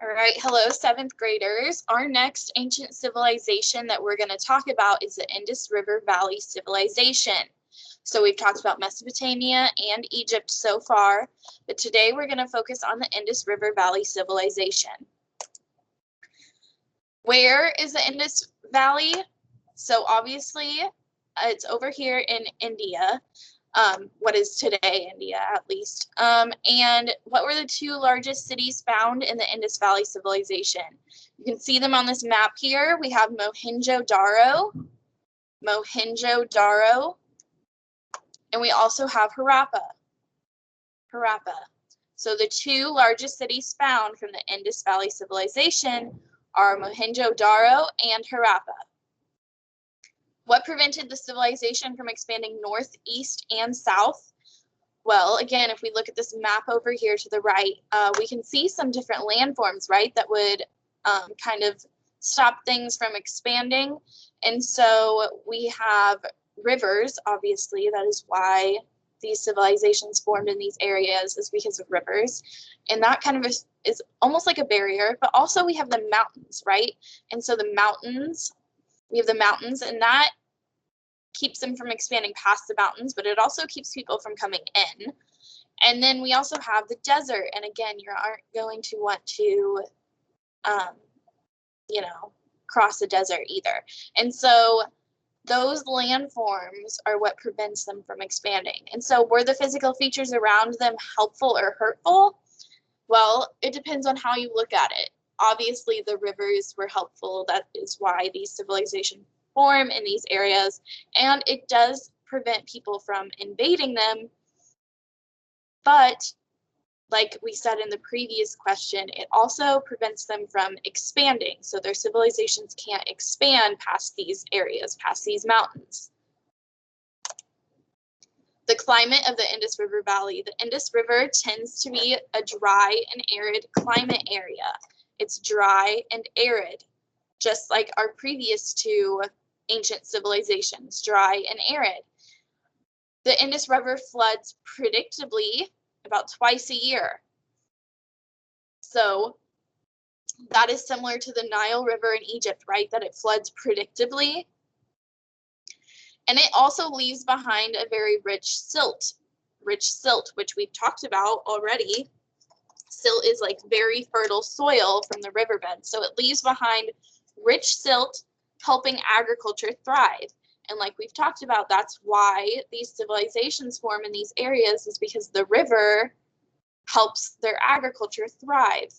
All right, hello, seventh graders. Our next ancient civilization that we're going to talk about is the Indus River Valley civilization. So we've talked about Mesopotamia and Egypt so far, but today we're going to focus on the Indus River Valley civilization. Where is the Indus Valley? So obviously it's over here in India. What is today India, at least. And what were the two largest cities found in the Indus Valley civilization? You can see them on this map here. We have Mohenjo-Daro, and we also have Harappa. So the two largest cities found from the Indus Valley civilization are Mohenjo-Daro and Harappa. What prevented the civilization from expanding north, east, and south? Well, again, if we look at this map over here to the right, we can see some different landforms, right, that would kind of stop things from expanding. And so we have rivers, obviously. That is why these civilizations formed in these areas, is because of rivers. And that kind of is almost like a barrier, but also we have the mountains, right? And so the mountains, we have the mountains, and that keeps them from expanding past the mountains, but it also keeps people from coming in. And then we also have the desert. And again, you aren't going to want to, cross the desert either. And so those landforms are what prevents them from expanding. And so were the physical features around them helpful or hurtful? Well, it depends on how you look at it. Obviously, the rivers were helpful. That is why these civilizations form in these areas, and it does prevent people from invading them. But like we said in the previous question, it also prevents them from expanding. So their civilizations can't expand past these areas, past these mountains. The climate of the Indus River Valley. The Indus River tends to be a dry and arid climate area. It's dry and arid, just like our previous two ancient civilizations, dry and arid. The Indus River floods predictably about twice a year. So that is similar to the Nile River in Egypt, right? That it floods predictably. And it also leaves behind a very rich silt, which we've talked about already. Silt is like very fertile soil from the riverbed. So it leaves behind rich silt, helping agriculture thrive. And like we've talked about, that's why these civilizations form in these areas, is because the river helps their agriculture thrive.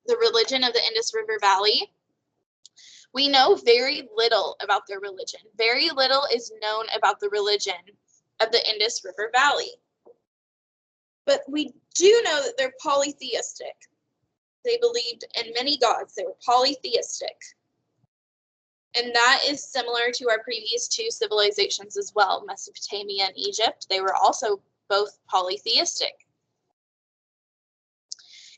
The religion of the Indus River Valley. We know very little about their religion. Very little is known about the religion of the Indus River Valley. But we do know that they're polytheistic. They believed in many gods. They were polytheistic. And that is similar to our previous two civilizations as well, Mesopotamia and Egypt. They were also both polytheistic.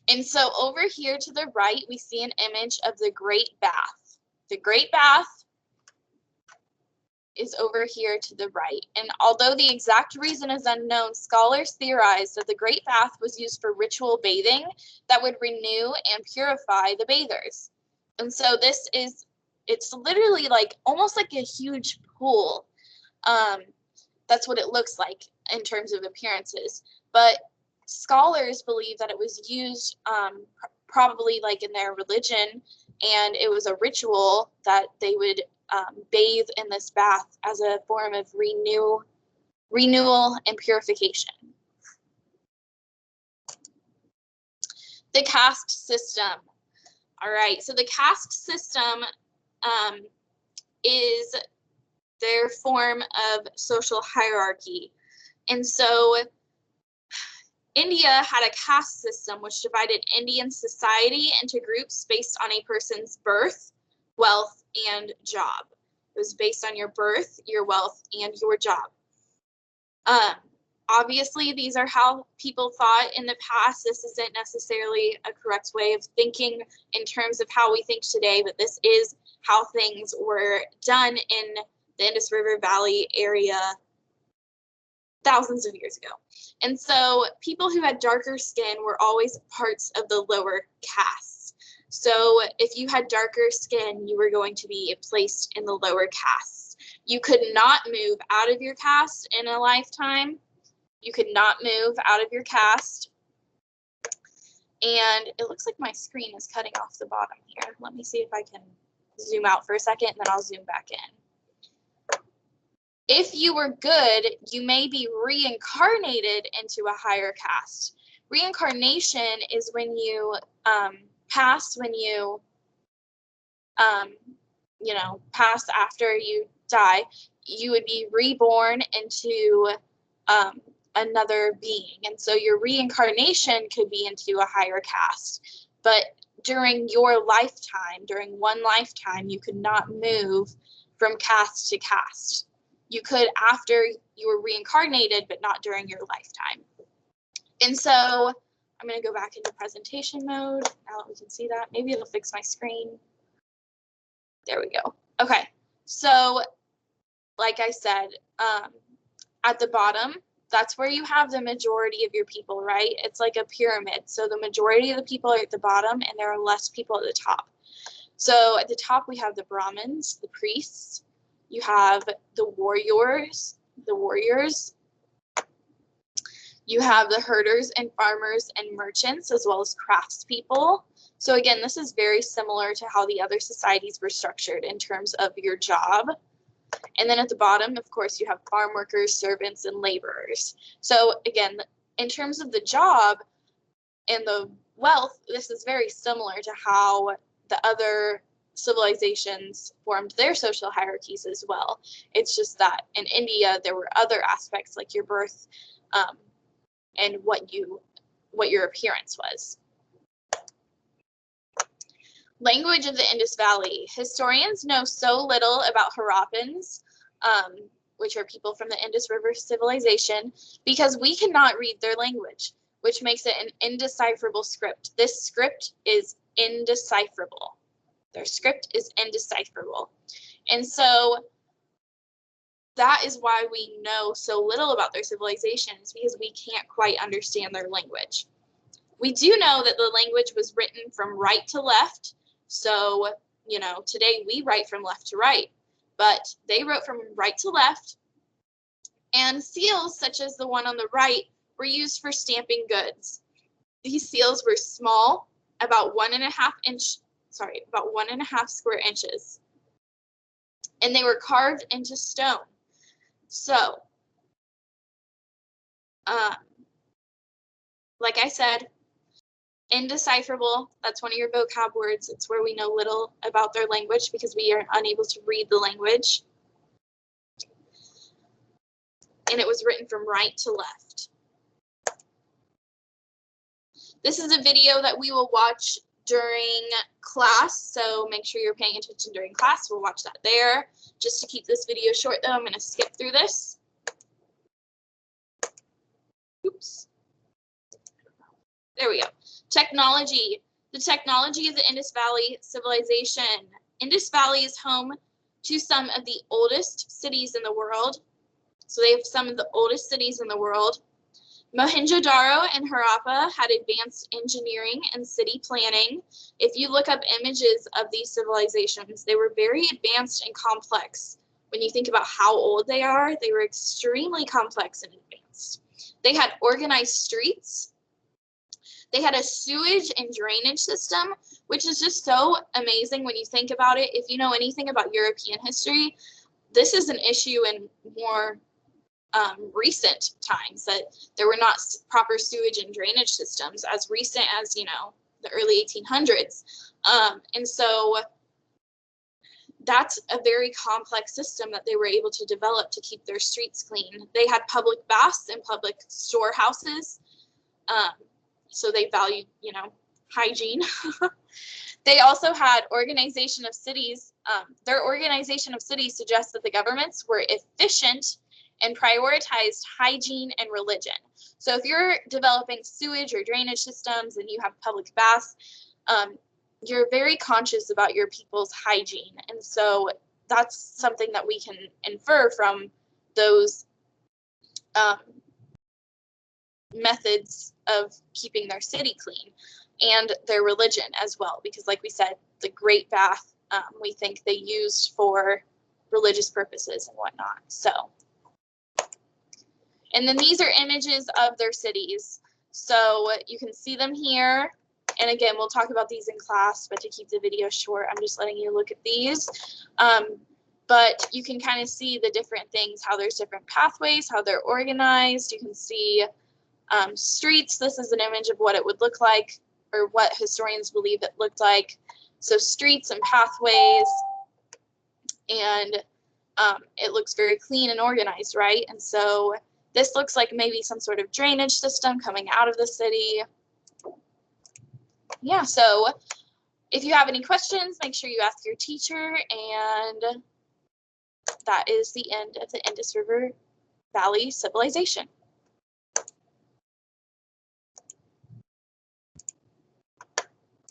And so over here to the right, we see an image of the Great Bath. The Great Bath is over here to the right. And although the exact reason is unknown, scholars theorize that the Great Bath was used for ritual bathing that would renew and purify the bathers. And so it's literally like almost like a huge pool. That's what it looks like in terms of appearances. But scholars believe that it was used probably like in their religion, and it was a ritual that they would bathe in this bath as a form of renewal and purification. The caste system. All right, so the caste system is their form of social hierarchy. And so India had a caste system which divided Indian society into groups based on a person's birth, wealth, and job. It was based on your birth, your wealth, and your job. Obviously, these are how people thought in the past. This isn't necessarily a correct way of thinking in terms of how we think today, but this is how things were done in the Indus River Valley area thousands of years ago. And so people who had darker skin were always parts of the lower castes. So if you had darker skin, you were going to be placed in the lower castes. You could not move out of your caste in a lifetime. You could not move out of your caste. And it looks like my screen is cutting off the bottom here. Let me see if I can zoom out for a second, and then I'll zoom back in. If you were good, you may be reincarnated into a higher caste. Reincarnation is when you pass, pass after you die, you would be reborn into another being. And so your reincarnation could be into a higher caste. But during your lifetime, during one lifetime, you could not move from caste to caste. You could after you were reincarnated, but not during your lifetime. And so I'm going to go back into presentation mode now that we can see that. Maybe it'll fix my screen. There we go. Okay, so like I said, at the bottom, that's where you have the majority of your people, right? It's like a pyramid. So the majority of the people are at the bottom and there are less people at the top. So at the top, we have the Brahmins, the priests. You have the warriors. You have the herders and farmers and merchants, as well as craftspeople. So again, this is very similar to how the other societies were structured in terms of your job. And then at the bottom, of course, you have farm workers, servants, and laborers. So again, in terms of the job and the wealth, this is very similar to how the other civilizations formed their social hierarchies as well. It's just that in India, there were other aspects like your birth and what your appearance was. Language of the Indus Valley. Historians know so little about Harappans, which are people from the Indus River civilization, because we cannot read their language, which makes it an indecipherable script. This script is indecipherable. Their script is indecipherable. And so that is why we know so little about their civilizations, because we can't quite understand their language. We do know that the language was written from right to left. So, today we write from left to right, but they wrote from right to left. And seals, such as the one on the right, were used for stamping goods. These seals were small, about 1.5 square inches. And they were carved into stone. So, like I said, indecipherable, that's one of your vocab words. It's where we know little about their language because we are unable to read the language. And it was written from right to left. This is a video that we will watch during class, so make sure you're paying attention during class. We'll watch that there. Just to keep this video short, though, I'm going to skip through this. Oops. There we go. Technology. The technology of the Indus Valley civilization. Indus Valley is home to some of the oldest cities in the world. So they have some of the oldest cities in the world. Mohenjo-Daro and Harappa had advanced engineering and city planning. If you look up images of these civilizations, they were very advanced and complex. When you think about how old they were extremely complex and advanced. They had organized streets. They had a sewage and drainage system, which is just so amazing when you think about it. If you know anything about European history, this is an issue in more recent times, that there were not proper sewage and drainage systems as recent as, the early 1800s. And so that's a very complex system that they were able to develop to keep their streets clean. They had public baths and public storehouses. So they valued, hygiene. They also had organization of cities. Their organization of cities suggests that the governments were efficient and prioritized hygiene and religion. So if you're developing sewage or drainage systems and you have public baths, you're very conscious about your people's hygiene. And so that's something that we can infer from those methods of keeping their city clean, and their religion as well, because like we said, the Great Bath, we think they used for religious purposes and whatnot. So, and then these are images of their cities. So you can see them here. And again, we'll talk about these in class, but to keep the video short, I'm just letting you look at these. But you can kind of see the different things, how there's different pathways, how they're organized. You can see streets. This is an image of what it would look like, or what historians believe it looked like. So streets and pathways, and it looks very clean and organized, right? And so this looks like maybe some sort of drainage system coming out of the city. Yeah, so if you have any questions, make sure you ask your teacher, and that is the end of the Indus River Valley civilization.